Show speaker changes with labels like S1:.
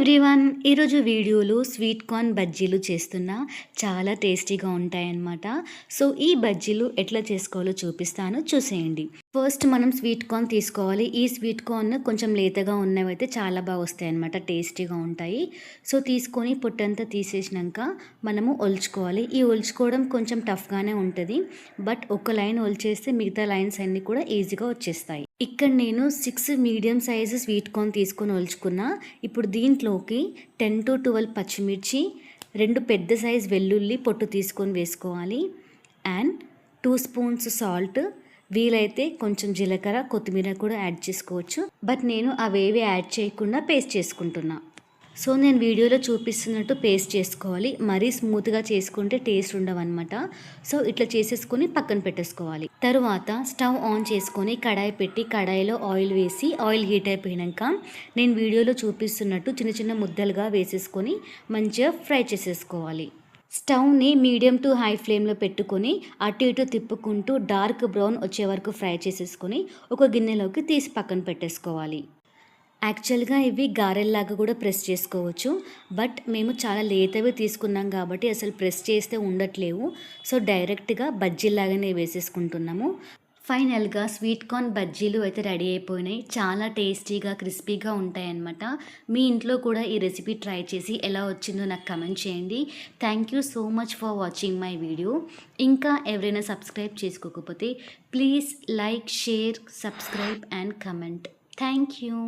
S1: Everyone, ఈరోజు వీడియోలో sweet corn బజ్జీలు చేస్తున్నా. చాలా టేస్టీగా ఉంటాయన్నమాట. సో ఈ బజ్జీలు ఎట్లా చేసుకోవాలో చూపిస్తాను, చూసేయండి. ఫస్ట్ మనం స్వీట్ కార్న్ తీసుకోవాలి. ఈ స్వీట్ కార్న్ కొంచెం లేతగా ఉన్నవైతే చాలా బాగా వస్తాయి అన్నమాట, టేస్టీగా ఉంటాయి. సో తీసుకొని పొట్టంతా తీసేసినాక మనము ఒలుచుకోవాలి. ఈ ఒలుచుకోవడం కొంచెం టఫ్గానే ఉంటుంది, బట్ ఒక లైన్ ఒలిచేస్తే మిగతా లైన్స్ అన్నీ కూడా ఈజీగా వచ్చేస్తాయి. ఇక్కడ నేను 6 మీడియం సైజు స్వీట్ కార్న్ తీసుకొని ఒలుచుకున్నా. ఇప్పుడు దీంట్లోకి 10 to 12 పచ్చిమిర్చి, 2 పెద్ద సైజు వెల్లుల్లి పొట్టు తీసుకొని వేసుకోవాలి. అండ్ 2 స్పూన్స్ సాల్ట్, వీలైతే కొంచెం జీలకర్ర, కొత్తిమీర కూడా యాడ్ చేసుకోవచ్చు. బట్ నేను అవేవి యాడ్ చేయకుండా పేస్ట్ చేసుకుంటున్నా. సో నేను వీడియోలో చూపిస్తున్నట్టు పేస్ట్ చేసుకోవాలి. మరీ స్మూత్గా చేసుకుంటే టేస్ట్ ఉండవన్నమాట. సో ఇట్లా చేసేసుకొని పక్కన పెట్టేసుకోవాలి. తరువాత స్టవ్ ఆన్ చేసుకొని కడాయి పెట్టి కడాయిలో ఆయిల్ వేసి ఆయిల్ హీట్ అయిపోయాక నేను వీడియోలో చూపిస్తున్నట్టు చిన్న చిన్న ముద్దలుగా వేసేసుకొని మంచిగా ఫ్రై చేసేసుకోవాలి. స్టవ్ని మీడియం టు హై ఫ్లేమ్లో పెట్టుకొని అటు ఇటు తిప్పుకుంటూ డార్క్ బ్రౌన్ వచ్చే వరకు ఫ్రై చేసేసుకొని ఒక గిన్నెలోకి తీసి పక్కన పెట్టేసుకోవాలి. యాక్చువల్గా ఇవి గారెల్లాగా కూడా ప్రెస్ చేసుకోవచ్చు, బట్ మేము చాలా లేతవి తీసుకున్నాం కాబట్టి అసలు ప్రెస్ చేస్తే ఉండట్లేవు. సో డైరెక్ట్గా బజ్జీలాగానే వేసేసుకుంటున్నాము. ఫైనల్గా స్వీట్ కార్న్ బజ్జీలు అయితే రెడీ అయిపోయినాయి. చాలా టేస్టీగా క్రిస్పీగా ఉంటాయన్నమాట. మీ ఇంట్లో కూడా ఈ రెసిపీ ట్రై చేసి ఎలా వచ్చిందో నాకు కమెంట్ చేయండి. Thank you so much for watching my video. ఇంకా ఎవరైనా సబ్స్క్రైబ్ చేసుకోకపోతే please like, share, subscribe and comment. Thank you.